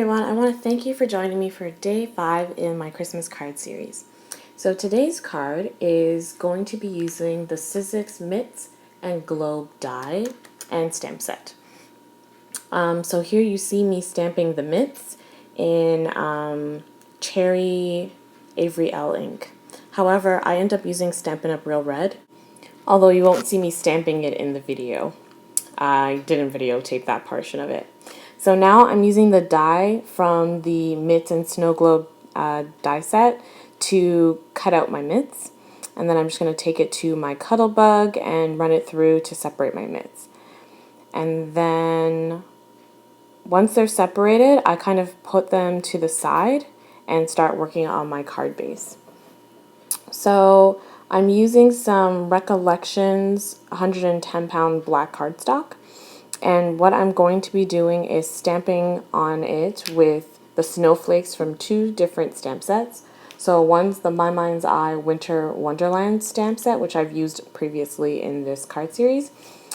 everyone, I want to thank you for joining me for day 5 in my Christmas card series. So today's card is going to be using the Sizzix Mitts and Globe die and stamp set. So here you see me stamping the mitts in Cherry Avery L ink. However, I end up using Stampin' Up! Real Red, although you won't see me stamping it in the video. I didn't videotape that portion of it. So now I'm using the die from the Mitts and Snow Globe die set to cut out my mitts. And then I'm just going to take it to my Cuttlebug and run it through to separate my mitts. And then once they're separated, I kind of put them to the side and start working on my card base. So I'm using some Recollections 110-pound black cardstock. And what I'm going to be doing is stamping on it with the snowflakes from 2 different stamp sets. So one's the My Mind's Eye Winter Wonderland stamp set, which I've used previously in this card series.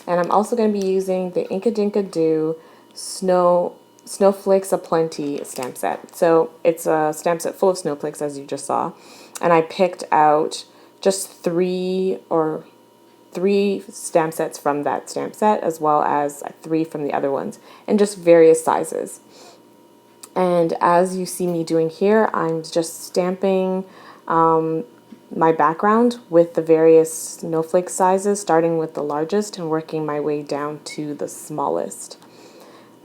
And I'm also going to be using the Inkadinkado Snowflakes Aplenty stamp set. So it's a stamp set full of snowflakes, as you just saw. And I picked out just 3 stamp sets from that stamp set, as well as 3 from the other ones, and just various sizes. And as you see me doing here, I'm just stamping my background with the various snowflake sizes, starting with the largest and working my way down to the smallest.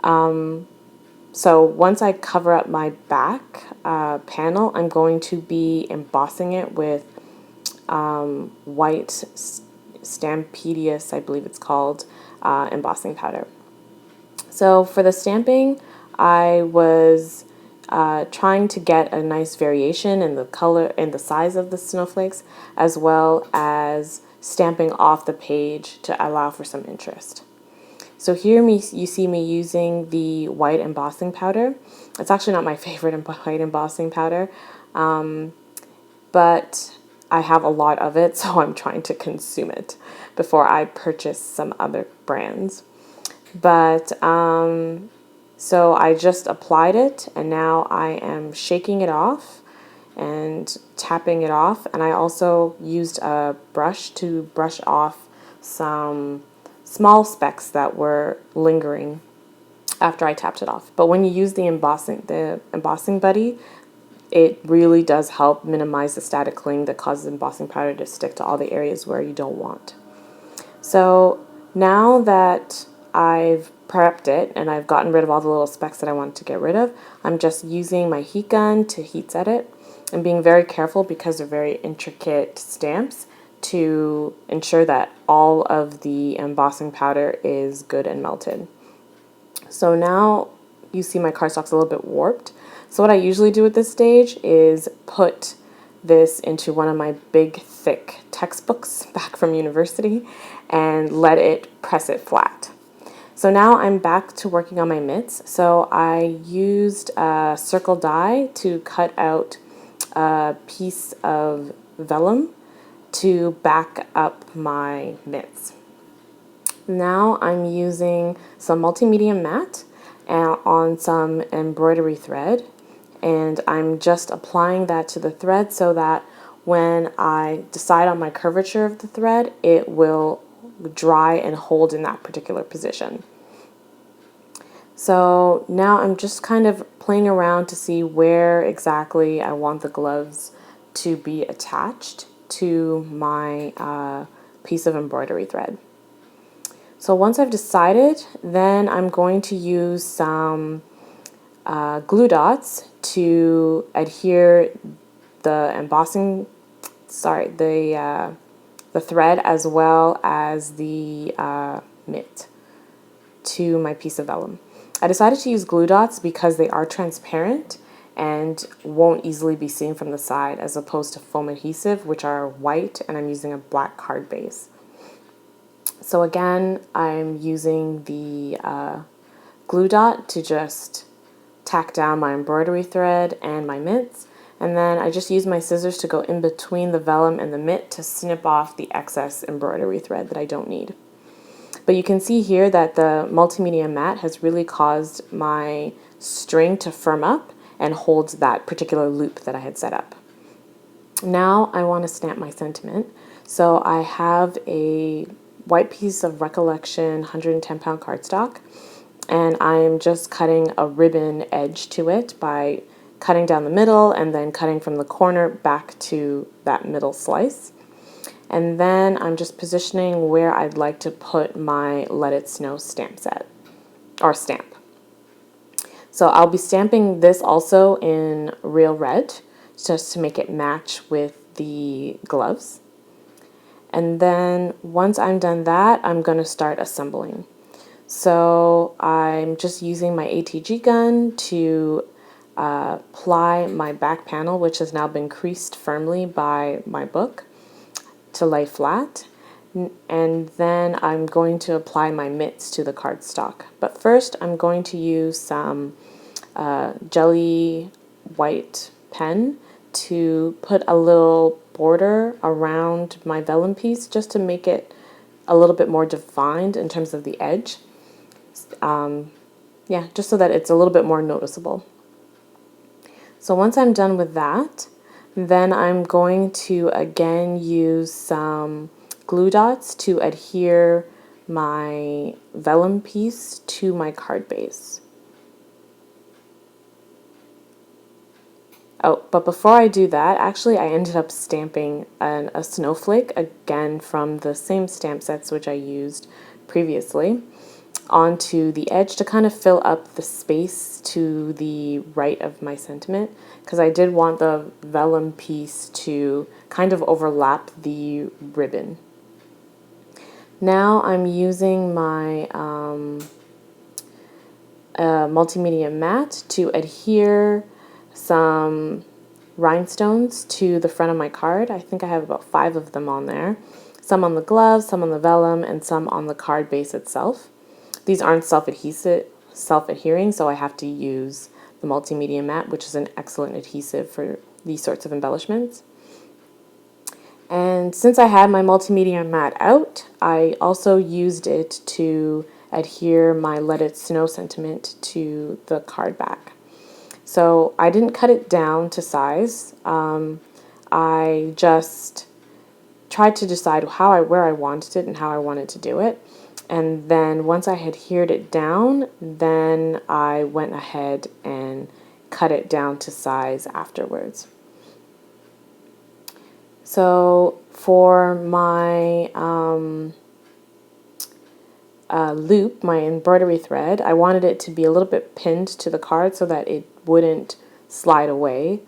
So once I cover up my back panel, I'm going to be embossing it with white Stampedius, I believe it's called, embossing powder. So for the stamping, I was trying to get a nice variation in the color and the size of the snowflakes, as well as stamping off the page to allow for some interest. So here you see me using the white embossing powder. It's actually not my favorite white embossing powder, but I have a lot of it, so I'm trying to consume it before I purchase some other brands. But so I just applied it, and now I am shaking it off and tapping it off. And I also used a brush to brush off some small specks that were lingering after I tapped it off. But when you use the embossing buddy, it really does help minimize the static cling that causes embossing powder to stick to all the areas where you don't want. So now that I've prepped it and I've gotten rid of all the little specks that I wanted to get rid of, I'm just using my heat gun to heat set it and being very careful, because they're very intricate stamps, to ensure that all of the embossing powder is good and melted. So now you see my cardstock's a little bit warped. So what I usually do at this stage is put this into one of my big thick textbooks back from university and let it press it flat. So now I'm back to working on my mitts. So I used a circle die to cut out a piece of vellum to back up my mitts. Now I'm using some multimedia matte on some embroidery thread, and I'm just applying that to the thread so that when I decide on my curvature of the thread, it will dry and hold in that particular position. So now I'm just kind of playing around to see where exactly I want the gloves to be attached to my piece of embroidery thread. So once I've decided, then I'm going to use some glue dots to adhere the the thread as well as the mitt to my piece of vellum. I decided to use glue dots because they are transparent and won't easily be seen from the side, as opposed to foam adhesive, which are white, and I'm using a black card base. So again, I'm using the glue dot to just tack down my embroidery thread and my mitts, and then I just use my scissors to go in between the vellum and the mitt to snip off the excess embroidery thread that I don't need. But you can see here that the multimedia mat has really caused my string to firm up and holds that particular loop that I had set up. Now I want to stamp my sentiment. So I have a white piece of Recollection 110-pound cardstock, and I'm just cutting a ribbon edge to it by cutting down the middle and then cutting from the corner back to that middle slice. And then I'm just positioning where I'd like to put my Let It Snow stamp set, or stamp. So I'll be stamping this also in real red, just to make it match with the gloves. And then once I'm done that, I'm going to start assembling. So I'm just using my ATG gun to ply my back panel, which has now been creased firmly by my book, to lay flat. And then I'm going to apply my mitts to the cardstock. But first I'm going to use some jelly white pen to put a little border around my vellum piece, just to make it a little bit more defined in terms of the edge. Yeah, just so that it's a little bit more noticeable. So once I'm done with that, then I'm going to again use some glue dots to adhere my vellum piece to my card base. Oh, but before I do that, actually I ended up stamping a snowflake, again from the same stamp sets which I used previously, onto the edge to kind of fill up the space to the right of my sentiment, because I did want the vellum piece to kind of overlap the ribbon. Now I'm using my multimedia mat to adhere some rhinestones to the front of my card. I think I have about 5 of them on there. Some on the gloves, some on the vellum, and some on the card base itself. These aren't self-adhering, so I have to use the multimedia mat, which is an excellent adhesive for these sorts of embellishments. And since I had my multimedia mat out, I also used it to adhere my Let It Snow sentiment to the card back. So I didn't cut it down to size. I just tried to decide where I wanted it and how I wanted to do it. And then once I had adhered it down, then I went ahead and cut it down to size afterwards. So for my loop, my embroidery thread, I wanted it to be a little bit pinned to the card so that it wouldn't slide away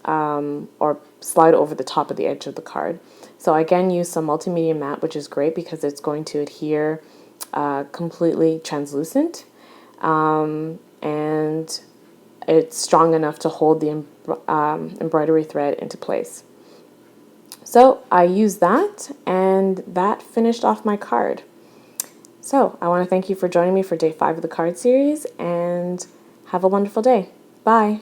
or slide over the top of the edge of the card. So I again use some multimedia mat, which is great because it's going to adhere completely translucent, and it's strong enough to hold the embroidery thread into place. So I used that, and that finished off my card. So I want to thank you for joining me for day 5 of the card series, and have a wonderful day. Bye.